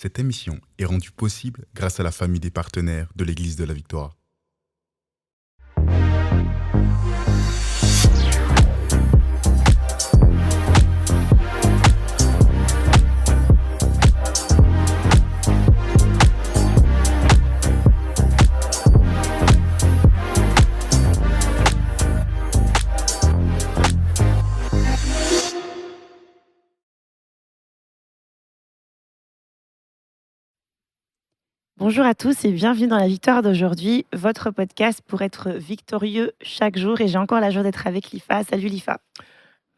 Cette émission est rendue possible grâce à la famille des partenaires de l'Église de la Victoire. Bonjour à tous et bienvenue dans la Victoire d'aujourd'hui, votre podcast pour être victorieux chaque jour. Et j'ai encore la joie d'être avec Lifa. Salut Lifa.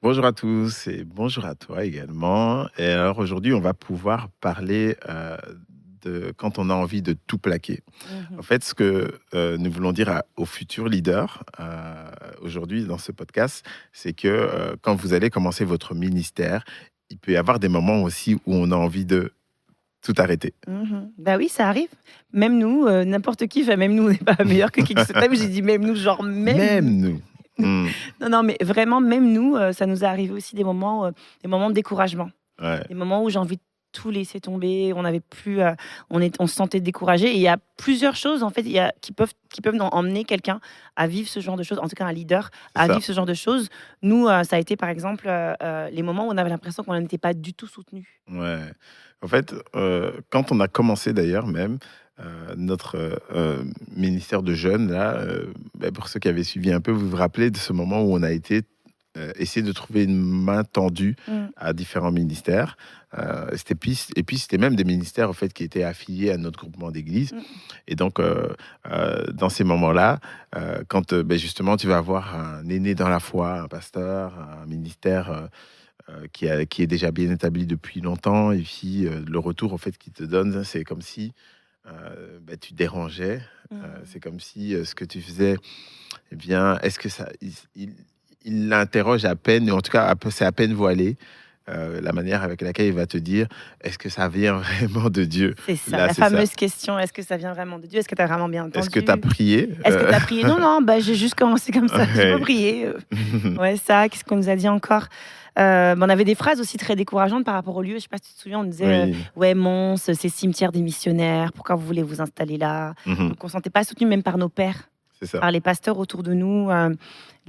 Bonjour à tous et bonjour à toi également. Et alors aujourd'hui, on va pouvoir parler de quand on a envie de tout plaquer. En fait, ce que nous voulons dire aux futurs leaders aujourd'hui dans ce podcast, c'est que quand vous allez commencer votre ministère, il peut y avoir des moments aussi où on a envie de tout arrêter. Bah oui, ça arrive. Même nous, n'importe qui, enfin même nous, on n'est pas meilleur que qui que ce soit. J'ai dit même nous, genre Même nous. Non, mais vraiment, même nous, ça nous est arrivé aussi des moments de découragement. Ouais. Des moments où j'ai envie de tout laisser tomber, on n'avait plus, on se sentait découragé. Et il y a plusieurs choses en fait, qui peuvent emmener quelqu'un à vivre ce genre de choses, en tout cas un leader à vivre ce genre de choses. Nous, ça a été par exemple les moments où on avait l'impression qu'on n'était pas du tout soutenu. Ouais. En fait, quand on a commencé d'ailleurs même notre ministère de jeunes, là, pour ceux qui avaient suivi un peu, vous vous rappelez de ce moment où on a été essayer de trouver une main tendue à différents ministères. Et puis c'était même des ministères en fait, qui étaient affiliés à notre groupement d'église. Et donc, dans ces moments-là, quand justement tu vas avoir un aîné dans la foi, un pasteur, un ministère qui est déjà bien établi depuis longtemps, et puis le retour en fait qu'il te donne, c'est comme si tu dérangeais. C'est comme si ce que tu faisais, eh bien, est-ce que ça, il l'interroge à peine, ou en tout cas c'est à peine voilé. La manière avec laquelle il va te dire, est-ce que ça vient vraiment de Dieu? C'est ça, Là, la c'est fameuse ça. question, est-ce que ça vient vraiment de Dieu? Est-ce que tu as vraiment bien entendu? Est-ce que tu as prié? Est-ce que tu as prié? Non, j'ai juste commencé comme ça, j'ai pas prié. Ouais, ça, qu'est-ce qu'on nous a dit encore? On avait des phrases aussi très décourageantes par rapport au lieu. Je sais pas si tu te souviens, on disait Oui. ouais, Mons, c'est cimetière des missionnaires, pourquoi vous voulez vous installer là? Mhm. Donc on ne se sentait pas soutenu même par nos pères, C'est ça. par les pasteurs autour de nous.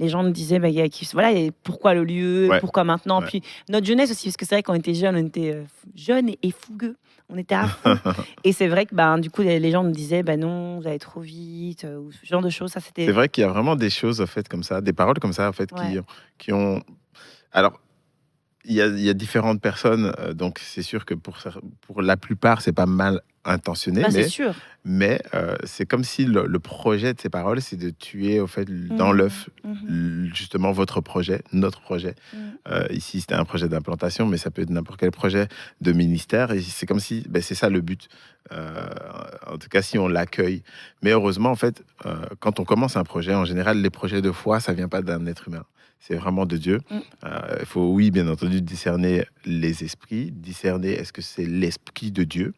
Les gens nous disaient et pourquoi le lieu, Ouais. pourquoi maintenant? Ouais. Puis notre jeunesse aussi, parce que c'est vrai qu'on était jeunes, on était jeunes et fougueux. On était à fond. Et c'est vrai que du coup, les gens nous disaient non, vous allez trop vite, ou ce genre de choses. Ça, c'était... C'est vrai qu'il y a vraiment des choses en fait comme ça, des paroles comme ça en fait Ouais. qui ont. Alors, il y a différentes personnes, donc c'est sûr que pour la plupart, c'est pas mal intentionné, C'est sûr. mais c'est comme si le projet de ces paroles, c'est de tuer au fait dans l'œuf justement votre projet, notre projet. Ici, c'était un projet d'implantation, mais ça peut être n'importe quel projet de ministère. Et c'est comme si, c'est ça le but. En tout cas, si on l'accueille. Mais heureusement, en fait, quand on commence un projet, en général, les projets de foi, ça vient pas d'un être humain. C'est vraiment de Dieu. Il faut, oui, bien entendu, discerner les esprits, discerner est-ce que c'est l'esprit de Dieu.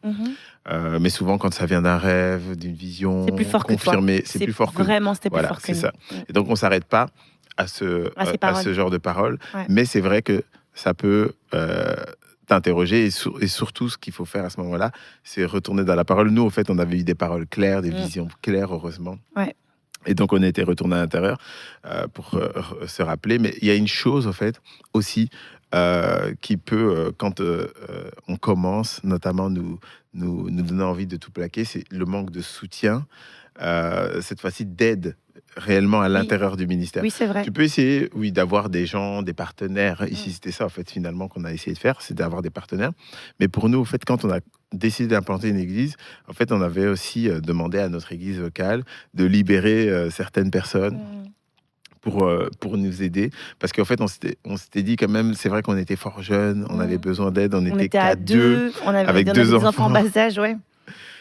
Mais souvent, quand ça vient d'un rêve, d'une vision C'est plus fort confirmée, que toi. c'est plus fort que vraiment, c'était voilà, plus fort que c'est nous. ça. Et donc, on ne s'arrête pas à ce genre de paroles. Ouais. Mais c'est vrai que ça peut t'interroger. Et surtout, ce qu'il faut faire à ce moment-là, c'est retourner dans la parole. Nous, au fait, on avait eu des paroles claires, des visions claires, heureusement. Ouais. Et donc, on était retourné à l'intérieur pour se rappeler. Mais il y a une chose, en fait, aussi, qui peut, quand on commence, notamment nous donner envie de tout plaquer, c'est le manque de soutien, cette fois-ci d'aide réellement à l'intérieur du ministère. Oui, c'est vrai. Tu peux essayer, oui, d'avoir des gens, des partenaires. Ici, c'était ça, en fait, finalement, qu'on a essayé de faire, c'est d'avoir des partenaires. Mais pour nous, en fait, quand on a décidé d'implanter une église, en fait, on avait aussi demandé à notre église locale de libérer certaines personnes pour nous aider. Parce qu'en fait, on s'était dit quand même, c'est vrai qu'on était fort jeunes, on avait besoin d'aide, on était à qu'à deux, on avait avec des deux enfants en bas âge, ouais.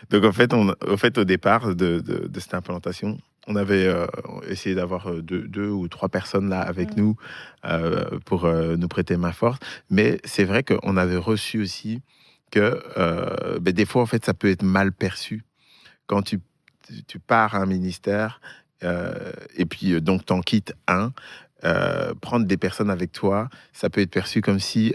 Donc en fait, au départ de cette implantation, on avait essayé d'avoir deux ou trois personnes là avec nous pour nous prêter main forte. Mais c'est vrai qu'on avait reçu aussi que des fois, en fait, ça peut être mal perçu quand tu pars à un ministère et puis donc t'en quittes un. prendre des personnes avec toi, ça peut être perçu comme si,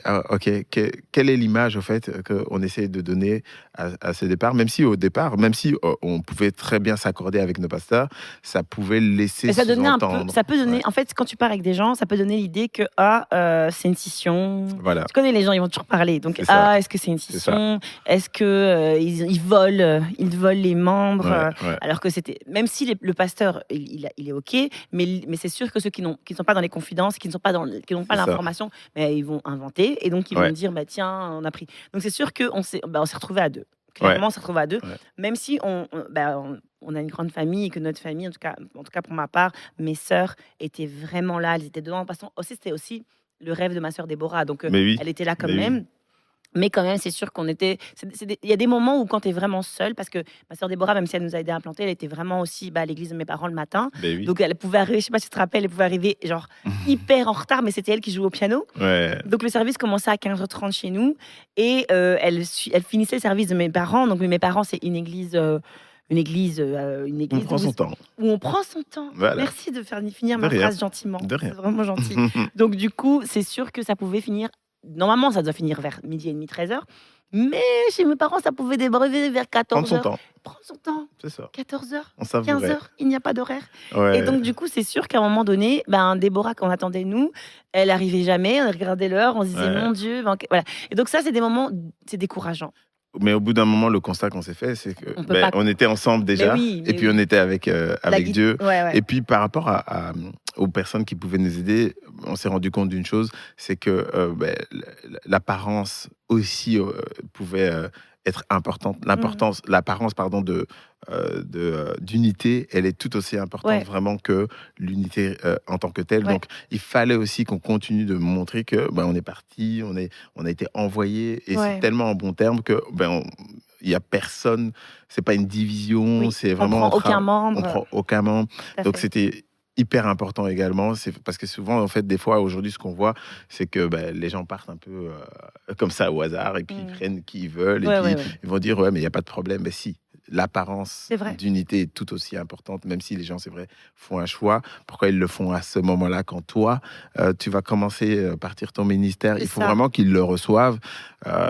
quelle est l'image, au fait, qu'on essaie de donner à ce départ, même si au départ, même si on pouvait très bien s'accorder avec nos pasteurs, ça pouvait laisser Mais ça donnait un peu, sous-entendre. ça peut donner, Ouais. en fait, quand tu pars avec des gens, ça peut donner l'idée que c'est une scission. Voilà, Tu connais les gens, ils vont toujours parler. Donc c'est ça. est-ce que c'est une C'est ça. scission? Est-ce que ils volent les membres? Ouais. Alors que c'était, même si le pasteur il est ok, mais c'est sûr que ceux qui sont pas dans les confidences, qui n'ont pas C'est ça. l'information, mais ils vont inventer et donc ils Ouais. vont dire bah tiens on a pris. Donc c'est sûr que on s'est retrouvés à deux. Clairement, on s'est retrouvés à deux, Ouais. même si on a une grande famille et que notre famille, en tout cas pour ma part, mes sœurs étaient vraiment là, elles étaient dedans. Parce que c'était aussi le rêve de ma sœur Déborah, donc Mais oui, elle était là quand mais oui. même. Mais quand même, c'est sûr qu'on était. Il y a des moments où quand tu es vraiment seule, parce que ma sœur Déborah, même si elle nous a aidé à implanter, elle était vraiment aussi à l'église de mes parents le matin. Mais oui. Donc elle pouvait arriver, je sais pas si tu te rappelles, elle pouvait arriver genre hyper en retard, mais c'était elle qui jouait au piano. Ouais. Donc le service commençait à 15h30 chez nous et elle finissait le service de mes parents. Donc mes parents, c'est une église On prend son temps. où on prend son temps. Voilà. Merci de finir De ma rien. phrase gentiment. De rien. C'est vraiment gentil. Donc du coup, c'est sûr que ça pouvait finir. Normalement, ça doit finir vers 12h30, 13h. Mais chez mes parents, ça pouvait déborder vers 14h. Prendre son temps, Prendre son temps. c'est ça. 14h, On savourait. 15h, il n'y a pas d'horaire. Ouais. Et donc, du coup, c'est sûr qu'à un moment donné, Déborah, quand on attendait nous, elle arrivait jamais. On regardait l'heure, on se disait, Ouais. mon Dieu. Voilà. Et donc, ça, c'est des moments, c'est décourageant. Mais au bout d'un moment, le constat qu'on s'est fait, c'est que On peut pas- on était ensemble déjà, oui, et puis on était avec Dieu. Ouais. Et puis par rapport aux personnes qui pouvaient nous aider, on s'est rendu compte d'une chose, c'est que l'apparence aussi pouvait être importante. L'apparence, pardon, d'unité, elle est tout aussi importante Ouais. vraiment que l'unité en tant que telle. Ouais. Donc il fallait aussi qu'on continue de montrer que on est parti, on a été envoyé, et Ouais. c'est tellement en bon terme que il y a personne, c'est pas une division, Oui. c'est On vraiment prend aucun membre. on prend aucun membre. Tout à Donc fait. c'était hyper important également, c'est parce que souvent, en fait, des fois, aujourd'hui, ce qu'on voit, c'est que les gens partent un peu comme ça au hasard, et puis ils prennent qui ils veulent, et puis Ouais. ils vont dire, ouais, mais il n'y a pas de problème. Mais si, l'apparence C'est vrai. d'unité est tout aussi importante, même si les gens, c'est vrai, font un choix. Pourquoi ils le font à ce moment-là, quand toi, tu vas commencer à partir ton ministère? C'est Il faut ça. vraiment qu'ils le reçoivent.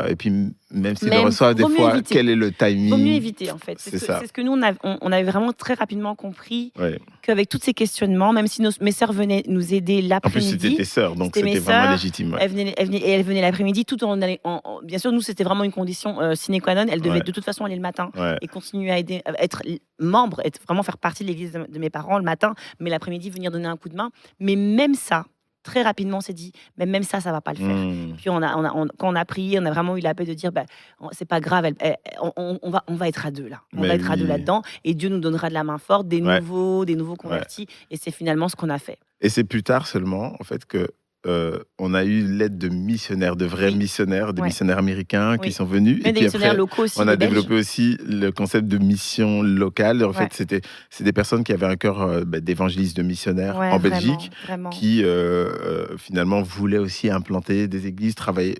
Et puis, même s'ils le Même, reçoivent, des vaut mieux fois, éviter. quel est le timing? Vaut mieux éviter, en fait. C'est ça. C'est ce que nous, on avait vraiment très rapidement compris Ouais. qu'avec tous ces questionnements, même si mes sœurs venaient nous aider En plus, c'était l'après-midi, tes sœurs, donc C'était mes c'était vraiment sœurs. légitime. Ouais. elles venaient l'après-midi, tout en allant. Bien sûr, nous, c'était vraiment une condition sine qua non. Elles devaient Ouais. de toute façon aller le matin Ouais. et continuer à aider, être membre, vraiment faire partie de l'église de mes parents le matin, mais l'après-midi, venir donner un coup de main. Mais même ça, très rapidement, on s'est dit, mais même ça va pas le faire. Mmh. Puis quand on a prié, on a vraiment eu la paix de dire, c'est pas grave, on va être à deux là. On Mais va être à oui. deux là-dedans, et Dieu nous donnera de la main forte, des Ouais. nouveaux convertis, et c'est finalement ce qu'on a fait. Et c'est plus tard seulement, en fait, que on a eu l'aide de missionnaires, de vrais Oui. missionnaires, des Ouais. missionnaires américains Oui. qui sont venus. Mais Et des puis missionnaires après, locaux aussi, on a des Belges. développé aussi le concept de mission locale. En Ouais. fait, c'est des personnes qui avaient un cœur d'évangélistes, de missionnaires Ouais, en vraiment, Belgique, vraiment. qui finalement voulaient aussi implanter des églises, travailler,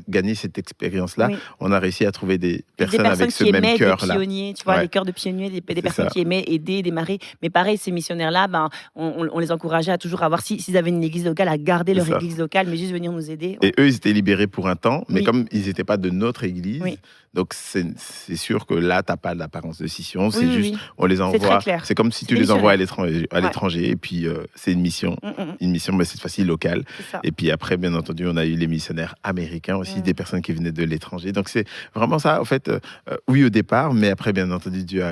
gagner cette expérience-là. Oui. On a réussi à trouver des Des personnes avec ce qui même aimaient cœur-là. des pionniers, tu vois, Ouais. les cœurs de pionniers, des C'est personnes ça. qui aimaient aider, démarrer. Mais pareil, ces missionnaires-là, on les encourageait à toujours avoir, s'ils avaient une église locale, à garder leur C'est ça. église locale, mais juste venir nous aider. Et eux, ils étaient libérés pour un temps, mais Oui. comme ils n'étaient pas de notre église, Oui. donc c'est sûr que là, tu n'as pas l'apparence de scission, c'est Oui, juste, oui. on les C'est envoie. très clair. C'est comme si C'est tu des les envoies missionnaires. à l'étranger, et puis c'est une mission, mais cette fois-ci locale. C'est ça. Et puis après, bien entendu, on a eu les missionnaires américains aussi, Mm. des personnes qui venaient de l'étranger. Donc c'est vraiment ça, en fait, oui au départ, mais après, bien entendu, Dieu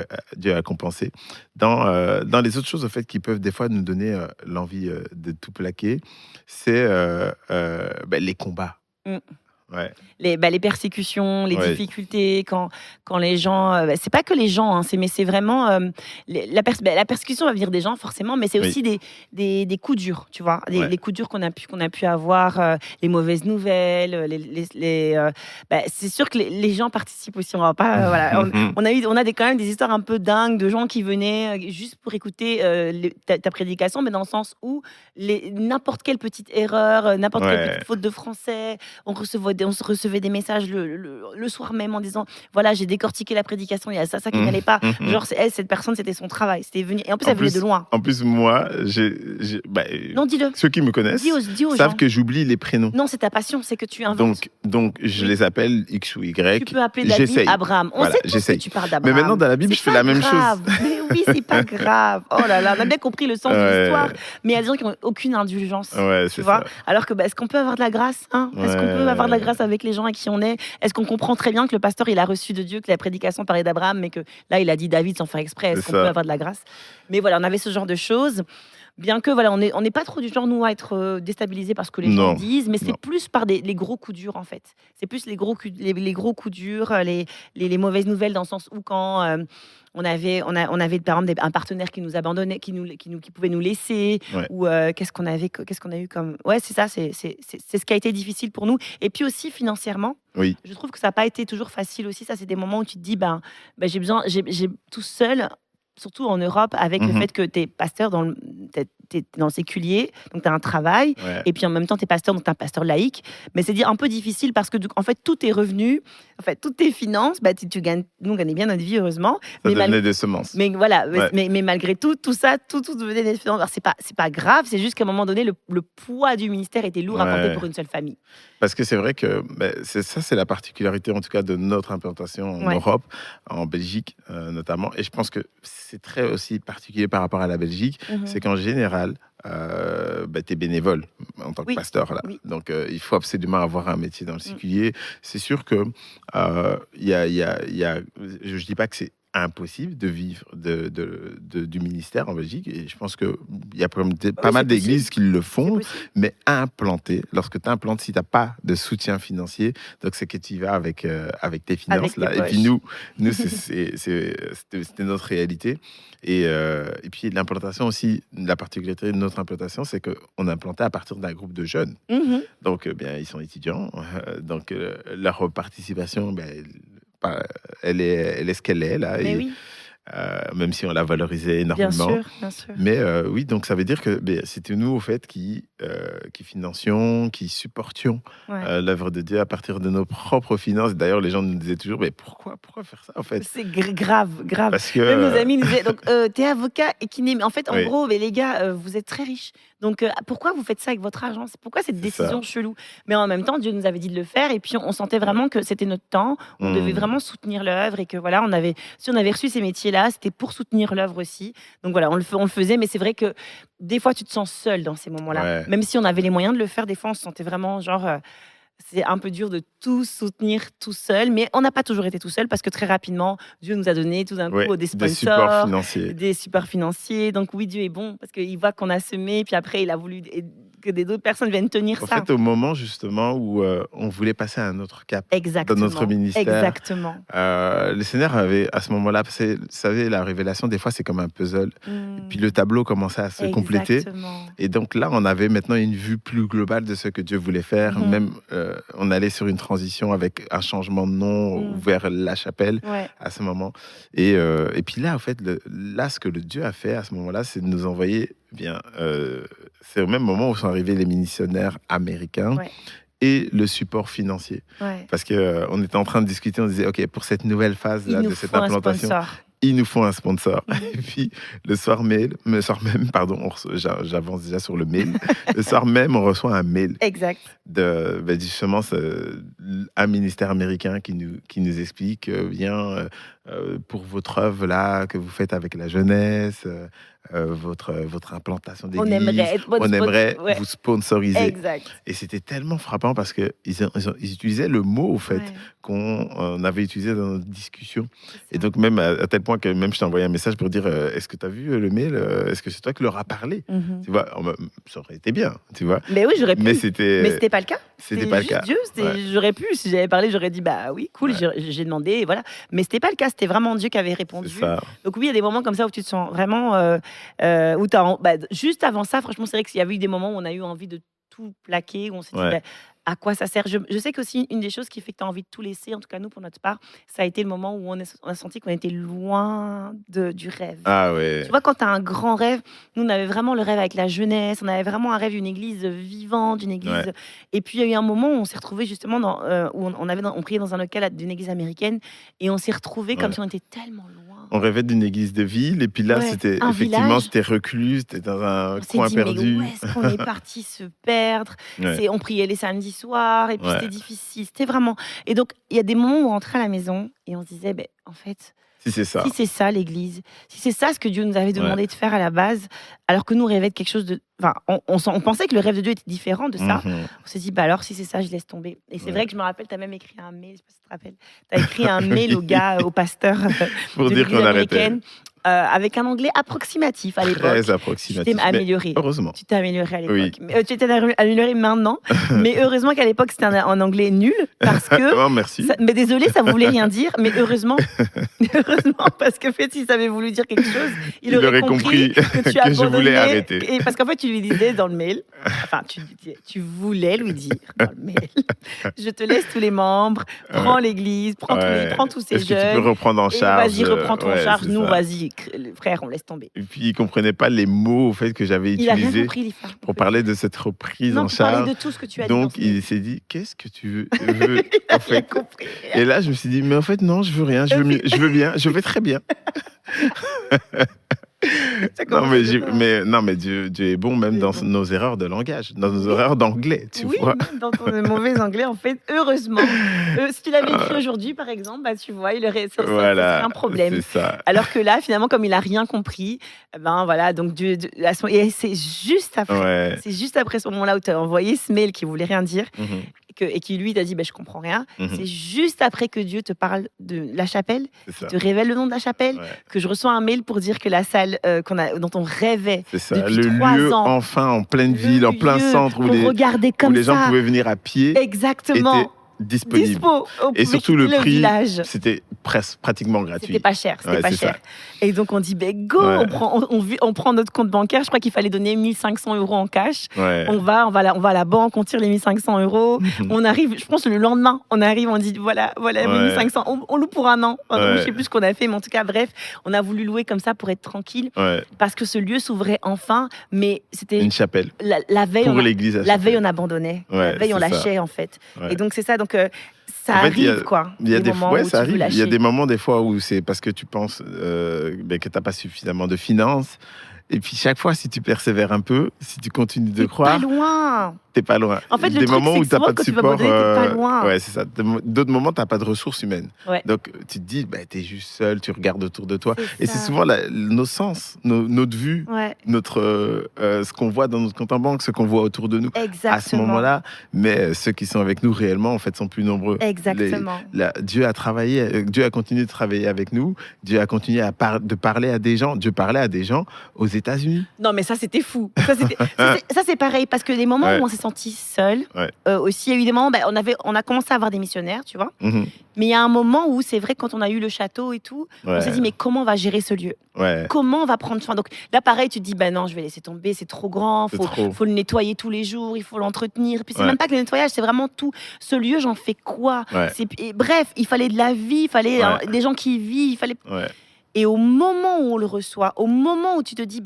a compensé. Dans les autres choses, en fait, qui peuvent des fois nous donner l'envie de tout plaquer, c'est les combats. Mm. Ouais. Les persécutions, les Ouais. difficultés, quand les gens... c'est pas que les gens, hein, mais c'est vraiment... la persécution va venir des gens, forcément, mais c'est Oui. aussi des coups durs, tu vois. Ouais. Les coups durs qu'on a pu avoir, les mauvaises nouvelles, c'est sûr que les gens participent aussi. On va pas... voilà. On a quand même des histoires un peu dingues de gens qui venaient juste pour écouter ta prédication, mais dans le sens où n'importe quelle petite erreur, n'importe quelle Ouais. petite faute de français, on recevait on se recevait des messages le soir même en disant voilà, j'ai décortiqué la prédication, il y a ça qui n'allait pas. Genre, cette personne, c'était son travail. C'était venu. Et en plus, elle venait de loin. En plus, moi, non, dis-le. Ceux qui me connaissent dis aux savent gens que j'oublie les prénoms. Non, c'est ta passion, c'est que tu inventes. Donc je les appelle X ou Y. Tu peux appeler David Abraham. On sait tous que tu parles d'Abraham. Mais maintenant, dans la Bible, je fais la même chose. Mais oui, c'est pas grave. Oh là là, on a bien compris le sens de l'histoire. Mais il y a des gens qui n'ont aucune indulgence. Tu vois. Alors que, est-ce qu'on peut avoir de la grâce, hein? Est-ce qu'on peut avoir de la grâce avec les gens à qui on est? Est-ce qu'on comprend très bien que le pasteur, il a reçu de Dieu, que la prédication parlait d'Abraham, mais que là, il a dit David sans faire exprès? Est-ce qu'on peut avoir de la grâce? Mais voilà, on avait ce genre de choses. Bien que, voilà, on n'est pas trop du genre, nous, à être déstabilisés par ce que les gens disent, mais c'est plus par les gros coups durs, en fait. C'est plus les gros coups durs, les mauvaises nouvelles, dans le sens où quand on avait par exemple un partenaire qui nous abandonnait, qui pouvait nous laisser, ou qu'est-ce qu'on a eu comme... Ouais, c'est ça, c'est ce qui a été difficile pour nous. Et puis aussi, financièrement, je trouve que ça n'a pas été toujours facile aussi. Ça, c'est des moments où tu te dis, j'ai tout seul... Surtout en Europe, avec le fait que tu es pasteur t'es dans le séculier, donc tu as un travail, et puis en même temps, tu es pasteur, donc tu es un pasteur laïque. Mais c'est un peu difficile parce que, en fait, tous tes revenus, toutes tes finances, nous, on gagnait bien notre vie, heureusement. Ça devenait des semences. Mais voilà, mais malgré tout ça, tout devenait des finances. Alors, c'est pas grave, c'est juste qu'à un moment donné, le poids du ministère était lourd à porter pour une seule famille. Parce que c'est vrai que c'est la particularité, en tout cas, de notre implantation en Europe, en Belgique notamment. Et je pense que c'est très aussi particulier par rapport à la Belgique, c'est qu'en général, tu es bénévole en tant que pasteur. Là. Donc, il faut absolument avoir un métier dans le séculier. C'est sûr que je ne dis pas que c'est impossible de vivre du ministère en Belgique. Et je pense qu'il y a pas mal d'églises qui le font, mais implanter, lorsque tu implantes, si tu n'as pas de soutien financier, donc c'est que tu y vas avec tes finances. Là. Et puis nous c'était notre réalité. Et puis l'implantation aussi, la particularité de notre implantation, c'est qu'on implantait à partir d'un groupe de jeunes. Donc, ils sont étudiants. Donc, leur participation, elle est ce qu'elle est là. Même si on l'a valorisée énormément. Bien sûr. Mais donc ça veut dire que c'était nous, au fait, qui financions, qui supportions l'œuvre de Dieu à partir de nos propres finances. D'ailleurs, les gens nous disaient toujours, mais pourquoi faire ça, en fait? C'est grave. Parce que... Même nos amis nous disaient, donc, t'es avocat et kiné. Mais en fait, en gros, les gars, vous êtes très riches. Donc, pourquoi vous faites ça avec votre argent? Pourquoi cette décision chelou? Mais en même temps, Dieu nous avait dit de le faire. Et puis, on sentait vraiment que c'était notre temps. On devait vraiment soutenir l'œuvre. Et que voilà, si on avait reçu ces métiers-là, c'était pour soutenir l'œuvre aussi. Donc voilà, on le faisait. Mais c'est vrai que des fois, tu te sens seul dans ces moments-là. Même si on avait les moyens de le faire, des fois, on se sentait vraiment genre... c'est un peu dur de tout soutenir tout seul, mais on n'a pas toujours été tout seul parce que très rapidement, Dieu nous a donné tout d'un coup des sponsors, des supports financiers. Donc oui, Dieu est bon parce qu'il voit qu'on a semé, puis après, il a voulu que d'autres personnes viennent tenir ça. En fait, au moment justement où on voulait passer à un autre cap dans notre ministère, le Seigneur avait à ce moment-là, parce que, vous savez, la révélation, des fois, c'est comme un puzzle. Et puis le tableau commençait à se compléter. Et donc là, on avait maintenant une vue plus globale de ce que Dieu voulait faire. Même, on allait sur une transition avec un changement de nom vers la chapelle à ce moment. Et puis là, en fait, ce que le Dieu a fait à ce moment-là, c'est de nous envoyer c'est au même moment où sont arrivés les missionnaires américains et le support financier. Parce qu'on était en train de discuter, on disait, OK, pour cette nouvelle phase là, de cette implantation, il nous faut un sponsor. Et puis, le soir même, j'avance déjà sur le mail. Le soir même, on reçoit un mail. Exact. Justement, un ministère américain qui nous explique pour votre œuvre là que vous faites avec la jeunesse, votre implantation d'église, on aimerait vous sponsoriser. Exact. Et c'était tellement frappant parce qu'ils ils utilisaient le mot, au fait, qu'on avait utilisé dans notre discussion. Et donc, même à tel point que même je t'ai envoyé un message pour dire est-ce que tu as vu le mail? Est-ce que c'est toi qui leur as parlé? Tu vois, ça aurait été bien, tu vois. Mais oui, j'aurais pu. Mais c'était pas le cas. C'était pas le cas. Dieu, j'aurais pu. Si j'avais parlé, j'aurais dit bah oui, cool, j'ai demandé, et voilà. Mais c'était pas le cas. C'était vraiment Dieu qui avait répondu. Donc oui, il y a des moments comme ça où tu te sens vraiment juste avant ça, franchement, c'est vrai qu'il y avait eu des moments où on a eu envie de tout plaquer, où on s'est dit à quoi ça sert. Je sais qu'aussi, une des choses qui fait que tu as envie de tout laisser, en tout cas nous, pour notre part, ça a été le moment où on a senti qu'on était loin du rêve. Ah ouais. Tu vois, quand tu as un grand rêve, nous, on avait vraiment le rêve avec la jeunesse, on avait vraiment un rêve d'une église vivante, d'une église... Ouais. Et puis, il y a eu un moment où on s'est retrouvés justement, où on priait dans un local d'une église américaine, et on s'est retrouvés comme Ouais. si on était tellement loin. On rêvait d'une église de ville, et puis là, Ouais, c'était un effectivement, village. c'était reclus, c'était dans un On s'est coin dit, perdu. mais où est-ce qu'on est parti se perdre? Ouais. On priait les samedis soirs, et puis Ouais. c'était difficile. C'était vraiment... Et donc, il y a des moments où on rentrait à la maison, et on se disait, ben, en fait... Si c'est ça. Si c'est ça l'église, si c'est ça ce que Dieu nous avait demandé Ouais. de faire à la base, alors que nous on rêvait de quelque chose de... Enfin, on pensait que le rêve de Dieu était différent de ça. Mhm. On s'est dit, bah alors si c'est ça, je laisse tomber. Et c'est Ouais. vrai que je me rappelle, tu as même écrit un mail, je sais pas si tu te rappelles, tu as écrit un mail au gars, au pasteur Pour de dire l'église qu'on arrêtait. américaine, avec un anglais approximatif à l'époque. Très Tu t'es approximatif. Mais amélioré. heureusement. Tu t'es amélioré à l'époque. Oui. Mais, tu t'es amélioré maintenant. Mais heureusement qu'à l'époque, c'était un anglais nul. Parce que... Oh, merci. Mais désolé, ça voulait rien dire. Mais heureusement, parce que en fait, s'il avait voulu dire quelque chose, il aurait compris que tu as que je voulais abandonné. arrêter. Et parce qu'en fait, tu lui disais dans le mail, enfin, tu voulais lui dire dans le mail, je te laisse tous les membres, prends l'église, prends tous ces Est-ce que tu jeunes. peux reprendre en Et charge? vas-y, reprends ton Ouais, charge. c'est Nous, ça. vas-y, frère, on laisse tomber. Et puis, il comprenait pas les mots au fait que j'avais Il a rien utilisés compris, Lifa. pour parler de cette reprise Non, en pour parler charge. de tout ce que tu as dit. dans Donc, ce mail. il s'est dit, qu'est-ce que tu veux Il a en rien fait. compris. Et là, je me suis dit, mais en fait, non, je veux rien, je veux bien, je vais très bien. Ça Non, commence mais Dieu est bon même dans nos erreurs de langage, dans nos erreurs d'anglais, tu oui, vois. même dans ton mauvais anglais, en fait, heureusement. Si tu l'avais écrit aujourd'hui, par exemple, bah, tu vois, ça serait un problème. C'est ça. Alors que là, finalement, comme il a rien compris, ben voilà, donc et c'est juste après. Ouais. C'est juste après ce moment-là où tu as envoyé ce mail qui voulait rien dire Mhm. et qui lui t'a dit ben, je comprends rien. Mhm. C'est juste après que Dieu te parle de la chapelle, C'est ça. te révèle le nom de la chapelle, Ouais. que je reçois un mail pour dire que la salle dont on rêvait C'est ça. depuis Le 3 lieu, ans, enfin, en pleine ville, en plein lieu centre, où pour regarder où comme les gens ça. pouvaient venir à pied, Exactement. était disponible. Dispo. On Et pouvait surtout, le quitter prix, village. c'était pratiquement gratuit. C'était pas cher, c'était Ouais, pas c'est cher. ça. Et donc on dit, ben go, Ouais. on prend notre compte bancaire. Je crois qu'il fallait donner 1 500 € en cash. Ouais. On va à la banque, on tire les 1 500 €. Mhm. On arrive, je pense le lendemain, on arrive, on dit voilà, Ouais. 1 500. On loue pour un an. Enfin, Ouais. je sais plus ce qu'on a fait, mais en tout cas, bref, on a voulu louer comme ça pour être tranquille, Ouais. parce que ce lieu s'ouvrait enfin. Mais c'était Une chapelle. la veille. Pour l'église. La veille, on abandonnait. Ouais, La veille, on c'est ça. lâchait, en fait. Ouais. Et donc, c'est ça. Donc, ça En fait, il y a- arrive, quoi. Il y a des moments fois, où ça tu veux arrive. Il y a lâcher. des moments, des fois, où c'est parce que tu penses que tu n'as pas suffisamment de finances. Et puis, chaque fois, si tu persévères un peu, si tu continues de T'es croire, pas loin. t'es pas loin. En fait, le des truc, moments c'est où que t'as souvent, pas de quand tu vas support. abandonner, t'es pas loin. Ouais, c'est ça. D'autres moments, t'as pas de ressources humaines. Ouais. Donc, tu te dis, bah, t'es juste seul, tu regardes autour de toi. C'est Et c'est ça. souvent nos sens, notre vue, Ouais, ce qu'on voit dans notre compte en banque, ce qu'on voit autour de nous exactement. à ce moment-là. Mais ceux qui sont avec nous réellement, en fait, sont plus nombreux. Exactement. Dieu a travaillé, Dieu a continué de travailler avec nous. Dieu a continué de parler à des gens. Dieu parlait à des gens aux États-Unis. Non, mais ça, c'était fou. Ça, c'est pareil, parce que les moments Ouais. où on s'est senti seul, Ouais. aussi, il y a eu des moments, on a commencé à avoir des missionnaires, tu vois. Mhm. Mais il y a un moment où c'est vrai, quand on a eu le château et tout, on Ouais. s'est dit, mais comment on va gérer ce lieu? Ouais. Comment on va prendre soin? Donc là, pareil, tu te dis, non, je vais laisser tomber, c'est trop grand, C'est trop. faut le nettoyer tous les jours, il faut l'entretenir. Puis c'est Ouais. même pas que le nettoyage, c'est vraiment tout. Ce lieu, j'en fais quoi? Ouais. Et bref, il fallait de la vie, il fallait Ouais. des gens qui vivent, il fallait... Ouais. Et au moment où on le reçoit, au moment où tu te dis,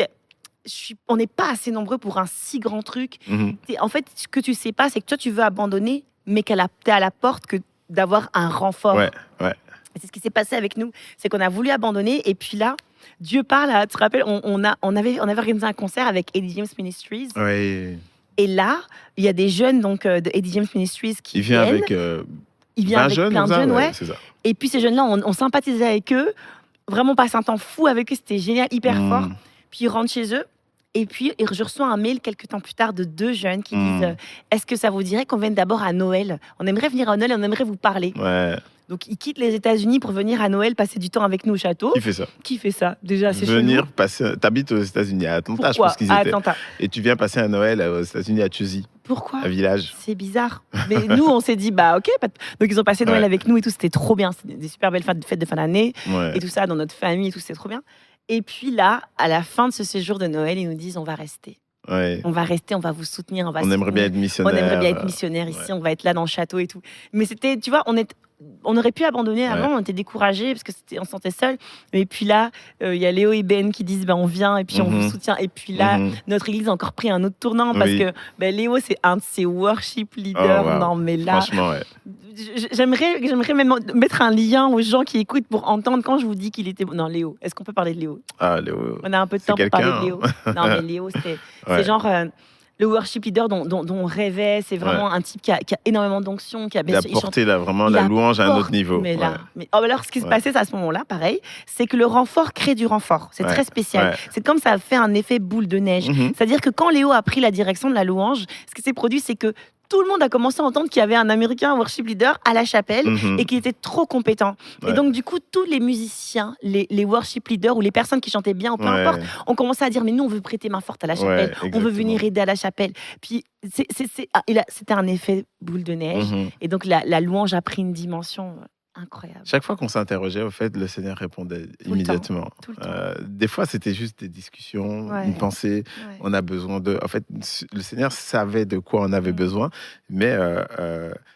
on n'est pas assez nombreux pour un si grand truc. Mhm. En fait, ce que tu sais pas, c'est que toi, tu veux abandonner, mais t'es à la porte d'avoir un renfort. Ouais. Ouais. Et c'est ce qui s'est passé avec nous. C'est qu'on a voulu abandonner, et puis là, Dieu parle. Tu te rappelles, on avait organisé un concert avec Eddie James Ministries. Ouais. Et là, il y a des jeunes donc, de Eddie James Ministries qui Il vient viennent. avec Il vient 20 avec jeunes, plein de comme ça? jeunes, ouais. C'est ça. Et puis ces jeunes-là, on sympathisait avec eux. Vraiment passé un temps fou avec eux. C'était génial, hyper Mm. fort. Puis ils rentrent chez eux. Et puis, je reçois un mail quelques temps plus tard de 2 jeunes qui Mm. disent est-ce que ça vous dirait qu'on vienne d'abord à Noël? On aimerait venir à Noël et on aimerait vous parler. Ouais. Donc, ils quittent les États-Unis pour venir à Noël, passer du temps avec nous au château. Qui fait ça? Qui fait ça? Déjà, c'est Venir chelou. passer. T'habites aux États-Unis, à Atlanta, je Pourquoi? pense qu'ils À étaient. Atlanta. Et tu viens passer un Noël aux États-Unis à Chusey, Pourquoi? un village. C'est bizarre. Mais nous, on s'est dit, ok. Donc, ils ont passé Noël Ouais. avec nous et tout. C'était trop bien. C'était des super belles fêtes de fin d'année Ouais. et tout ça, dans notre famille et tout. C'était trop bien. Et puis là, à la fin de ce séjour de Noël, ils nous disent, on va rester. Ouais. On va rester, on va vous soutenir, On aimerait bien être missionnaire. On aimerait bien être missionnaire ici, on va être là dans le château et tout. Mais c'était, tu vois, on aurait pu abandonner avant, on était découragés parce que on se sentait seul. Et puis là, il y a Léo et Ben qui disent on vient et puis on vous soutient. Et puis là, notre église a encore pris un autre tournant parce que Léo, c'est un de ses worship leaders. Oh, wow. Non, mais là, franchement, ouais. J'aimerais même mettre un lien aux gens qui écoutent pour entendre quand je vous dis qu'il était. Non, Léo, est-ce qu'on peut parler de Léo? Ah, Léo. On a un peu de temps pour parler de Léo. Non, mais Léo, c'est genre. Le worship leader dont on rêvait, c'est vraiment un type qui a énormément d'onction, qui a Il a porté la louange à un autre niveau. Mais là, alors ce qui se passait à ce moment-là, pareil, c'est que le renfort crée du renfort. C'est très spécial. C'est comme ça a fait un effet boule de neige. C'est-à-dire que quand Léo a pris la direction de la louange, ce qui s'est produit, c'est que tout le monde a commencé à entendre qu'il y avait un Américain worship leader à la chapelle et qu'il était trop compétent. Et donc, du coup, tous les musiciens, les worship leaders ou les personnes qui chantaient bien, ou peu importe, ont commencé à dire mais nous, on veut prêter main forte à la chapelle, on veut venir aider à la chapelle. Puis, c'était un effet boule de neige. Et donc, la louange a pris une dimension incroyable. Chaque fois qu'on s'interrogeait, au fait, le Seigneur répondait immédiatement. Tout le temps. Des fois, c'était juste des discussions, une pensée. On a besoin de. En fait, le Seigneur savait de quoi on avait besoin, mais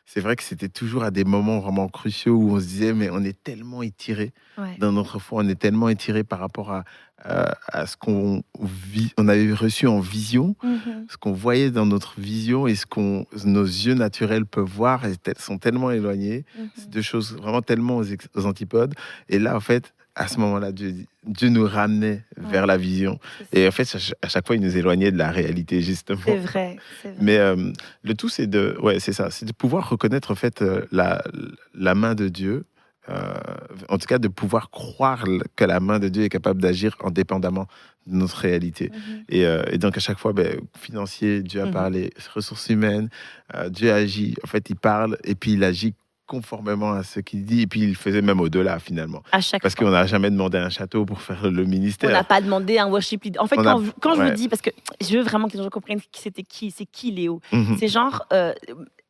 c'est vrai que c'était toujours à des moments vraiment cruciaux où on se disait, mais on est tellement étiré dans notre foi, on est tellement étiré par rapport à ce qu'on on avait reçu en vision, ce qu'on voyait dans notre vision et ce que nos yeux naturels peuvent voir sont tellement éloignés. C'est deux choses vraiment tellement aux antipodes. Et là, en fait, à ce moment-là, Dieu nous ramenait vers la vision. Et en fait, à chaque fois, il nous éloignait de la réalité, justement. C'est vrai. Mais le tout, c'est de pouvoir reconnaître en fait la main de Dieu. En tout cas, de pouvoir croire que la main de Dieu est capable d'agir indépendamment de notre réalité. Et donc, à chaque fois, financier, Dieu a parlé, ressources humaines, Dieu agit. En fait, il parle et puis il agit conformément à ce qu'il dit. Et puis, il faisait même au-delà, finalement. Parce qu'on n'a jamais demandé un château pour faire le ministère. On n'a pas demandé un worship leader. En fait, quand je vous dis, parce que je veux vraiment que les gens comprennent c'est qui Léo. C'est genre...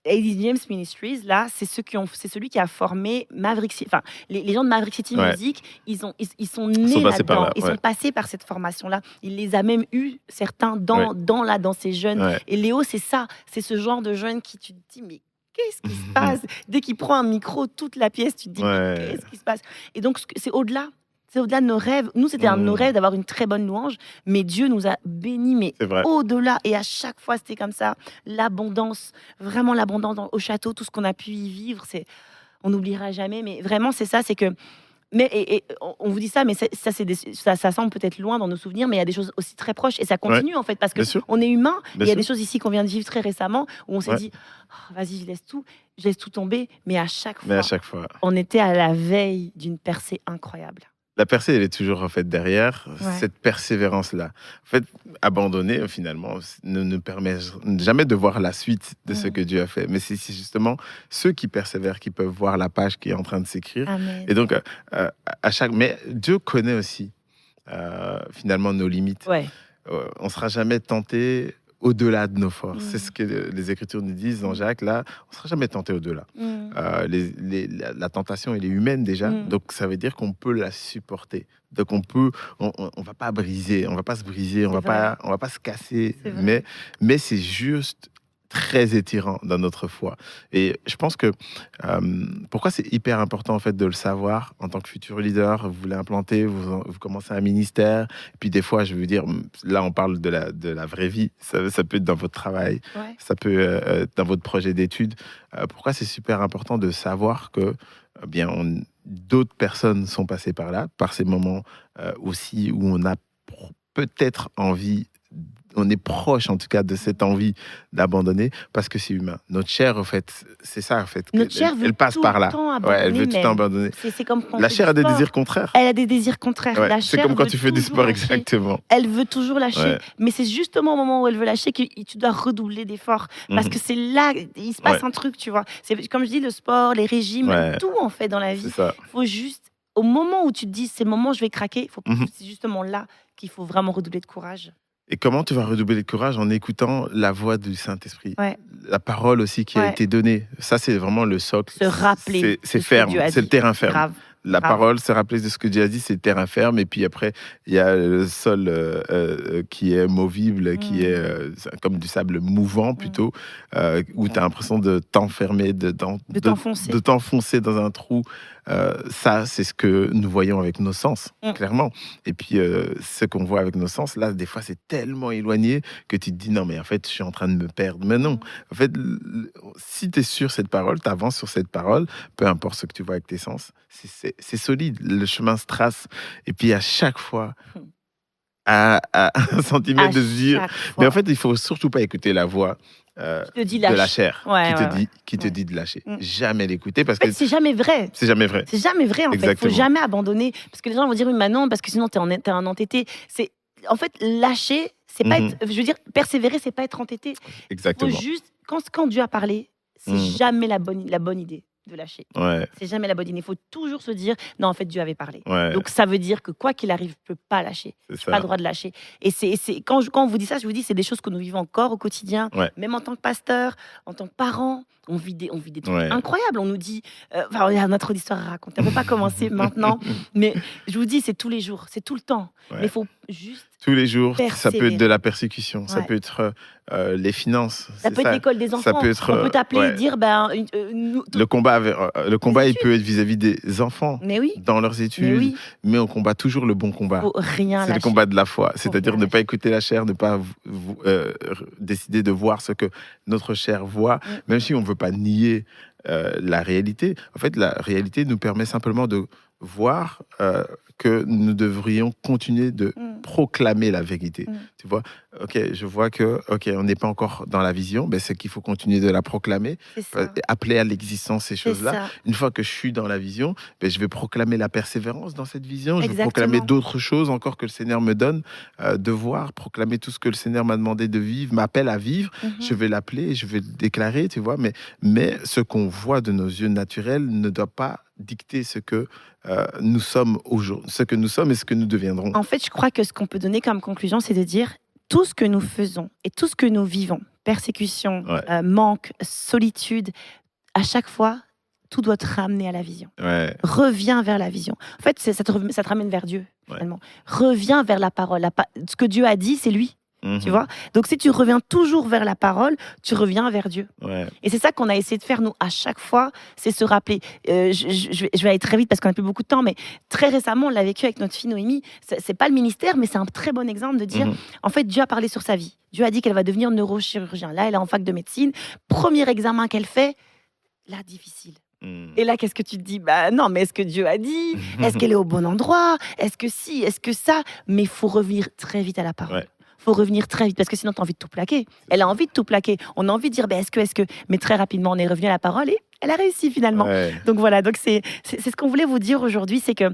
A.D. James Ministries, là, c'est celui qui a formé Maverick City. Enfin, les gens de Maverick City Music, ils sont nés là-dedans. Ils sont passés par cette formation-là. Il les a même eus, certains, dans ces jeunes. Et Léo, c'est ça. C'est ce genre de jeune qui, tu te dis, mais qu'est-ce qui se passe? Dès qu'il prend un micro, toute la pièce, tu te dis, mais qu'est-ce qui se passe? Et donc, c'est au-delà. C'est au-delà de nos rêves. Nous, c'était un de nos rêves d'avoir une très bonne louange, mais Dieu nous a bénis, mais au-delà. Et à chaque fois, c'était comme ça. L'abondance, vraiment l'abondance au château, tout ce qu'on a pu y vivre, on n'oubliera jamais. Mais vraiment, c'est ça, c'est que... Mais on vous dit ça, mais ça semble peut-être loin dans nos souvenirs, mais il y a des choses aussi très proches. Et ça continue, en fait, parce qu'on est humain. Il y a des choses ici qu'on vient de vivre très récemment, où on s'est dit, vas-y, je laisse tout tomber. Mais à chaque fois, on était à la veille d'une percée incroyable. La percée, elle est toujours en fait derrière cette persévérance-là. En fait, abandonner, finalement, ne permet jamais de voir la suite de ce que Dieu a fait. Mais c'est justement ceux qui persévèrent qui peuvent voir la page qui est en train de s'écrire. Amen. Et donc, mais Dieu connaît aussi, finalement, nos limites. On ne sera jamais tenté au-delà de nos forces. C'est ce que les Écritures nous disent dans Jacques. Là, on ne sera jamais tenté au-delà. La tentation, elle est humaine déjà. Donc, ça veut dire qu'on peut la supporter. Donc, on va pas briser, on va pas se briser, on va pas se casser. Mais c'est juste très étirant dans notre foi. Et je pense que pourquoi c'est hyper important en fait de le savoir en tant que futur leader, vous voulez implanter, vous commencez un ministère, et puis des fois je veux dire, là on parle de la vraie vie, ça peut être dans votre travail, ça peut être dans votre projet d'études. Pourquoi c'est super important de savoir que d'autres personnes sont passées par là, par ces moments aussi où on a peut-être envie, on est proche en tout cas de cette envie d'abandonner parce que c'est humain. Notre chair, en fait, c'est ça en fait. Notre chair elle passe par là. Elle veut tout le temps abandonner. C'est comme la chair a des désirs contraires. Elle a des désirs contraires. C'est comme quand tu fais du sport, exactement. Elle veut toujours lâcher. Mais c'est justement au moment où elle veut lâcher que tu dois redoubler d'efforts. Parce que c'est là, il se passe un truc, tu vois. C'est comme je dis, le sport, les régimes, tout en fait dans la vie. Il faut juste, au moment où tu te dis, c'est le moment où je vais craquer, c'est justement là qu'il faut vraiment redoubler de courage. Et comment tu vas redoubler de courage? En écoutant la voix du Saint-Esprit. La parole aussi qui a été donnée. Ça, c'est vraiment le socle. Se rappeler. C'est ferme. C'est le terrain ferme. Grave. La Grave. parole, se rappeler de ce que Dieu a dit, c'est terrain ferme. Et puis après, il y a le sol qui est movible, qui est comme du sable mouvant plutôt, où tu as l'impression de t'enfermer, De t'enfoncer. de t'enfoncer dans un trou. Ça, c'est ce que nous voyons avec nos sens, clairement. Et puis, ce qu'on voit avec nos sens, là, des fois, c'est tellement éloigné que tu te dis, non, mais en fait, je suis en train de me perdre. Mais non, en fait, si tu es sur cette parole, tu avances sur cette parole, peu importe ce que tu vois avec tes sens, c'est solide. Le chemin se trace. Et puis, à chaque fois, à un centimètre À de se dire, chaque mais en fois. fait, il faut surtout pas écouter la voix Qui te dit de la lâche. chair Ouais, qui te ouais. dit de lâcher. Mm. Jamais l'écouter parce En fait, que c'est jamais vrai. c'est jamais vrai. C'est jamais vrai, en fait. Il faut Exactement. jamais abandonner. Parce que les gens vont dire, oui, mais non, parce que sinon, t'es un entêté. En fait, lâcher, c'est pas être. Je veux dire, persévérer, c'est pas être entêté. Il faut Exactement. juste. Quand Dieu a parlé, c'est jamais la bonne idée de lâcher. Ouais, C'est jamais la bonne idée. Il faut toujours se dire, non, en fait, Dieu avait parlé. ouais, Donc, ça veut dire que quoi qu'il arrive, je ne peux pas lâcher. c'est Je n'ai pas le ça. droit de lâcher. Et quand on vous dit ça, je vous dis, c'est des choses que nous vivons encore au quotidien. Ouais. Même en tant que pasteur, en tant que parent, on vit des trucs Ouais. incroyables. On nous dit, il y a notre histoire à raconter. On ne peut pas commencer maintenant. Mais je vous dis, c'est tous les jours, c'est tout le temps. Ouais. Mais il faut juste. Tous les jours, ça peut Persévérer. être de la persécution, ça Ouais. peut être les finances. Ça c'est peut être l'école des enfants. Ça peut être, on peut t'appeler et ouais. dire, Le combat, il peut être vis-à-vis des enfants mais oui, dans leurs mais études, oui, mais on combat toujours le bon combat. faut rien C'est le lâcher. combat de la foi, c'est-à-dire rien ne pas lâcher. écouter la chair, ne pas décider de voir ce que notre chair voit, même si on ne veut pas nier la réalité. En fait, la réalité nous permet simplement de voir que nous devrions continuer de proclamer la vérité. Tu vois, je vois que on n'est pas encore dans la vision, ben c'est qu'il faut continuer de la proclamer, C'est ça. appeler à l'existence ces C'est choses-là. ça. Une fois que je suis dans la vision, ben je vais proclamer la persévérance dans cette vision. Je vais Exactement. proclamer d'autres choses encore que le Seigneur me donne de voir, proclamer tout ce que le Seigneur m'a demandé de vivre, m'appelle à vivre. Je vais l'appeler, je vais le déclarer, tu vois. Mais ce qu'on voit de nos yeux naturels ne doit pas dicter ce que nous sommes aujourd'hui, ce que nous sommes et ce que nous deviendrons. En fait, je crois que ce qu'on peut donner comme conclusion, c'est de dire tout ce que nous faisons et tout ce que nous vivons, persécution, manque, solitude, à chaque fois, tout doit te ramener à la vision. Ouais. Reviens vers la vision. En fait, ça te ramène vers Dieu, finalement. Reviens vers la parole. Ce que Dieu a dit, c'est lui. Tu vois. Donc, si tu reviens toujours vers la parole, tu reviens vers Dieu. Ouais. Et c'est ça qu'on a essayé de faire, nous, à chaque fois, c'est se rappeler. Je vais aller très vite parce qu'on n'a plus beaucoup de temps, mais très récemment, on l'a vécu avec notre fille Noémie. C'est pas le ministère, mais c'est un très bon exemple de dire, en fait, Dieu a parlé sur sa vie. Dieu a dit qu'elle va devenir neurochirurgien. Là, elle est en fac de médecine. Premier examen qu'elle fait, là, difficile. Et là, qu'est-ce que tu te dis? Bah non, mais est-ce que Dieu a dit? Est-ce qu'elle est au bon endroit? Est-ce que si? Est-ce que ça? Mais il faut revenir très vite à la parole. Ouais. Faut revenir très vite parce que sinon tu as envie de tout plaquer. Elle a envie de tout plaquer. On a envie de dire est-ce que mais très rapidement on est revenu à la parole et elle a réussi finalement. Ouais. Donc voilà, donc c'est ce qu'on voulait vous dire aujourd'hui, c'est que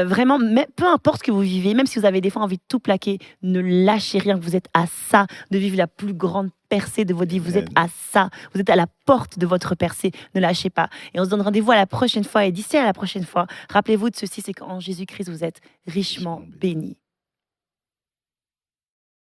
vraiment peu importe ce que vous vivez, même si vous avez des fois envie de tout plaquer, ne lâchez rien, vous êtes à ça de vivre la plus grande percée de votre vie, vous êtes à ça, vous êtes à la porte de votre percée, ne lâchez pas. Et on se donne rendez-vous à la prochaine fois et d'ici à la prochaine fois, rappelez-vous de ceci, c'est qu'en Jésus-Christ vous êtes richement bénis.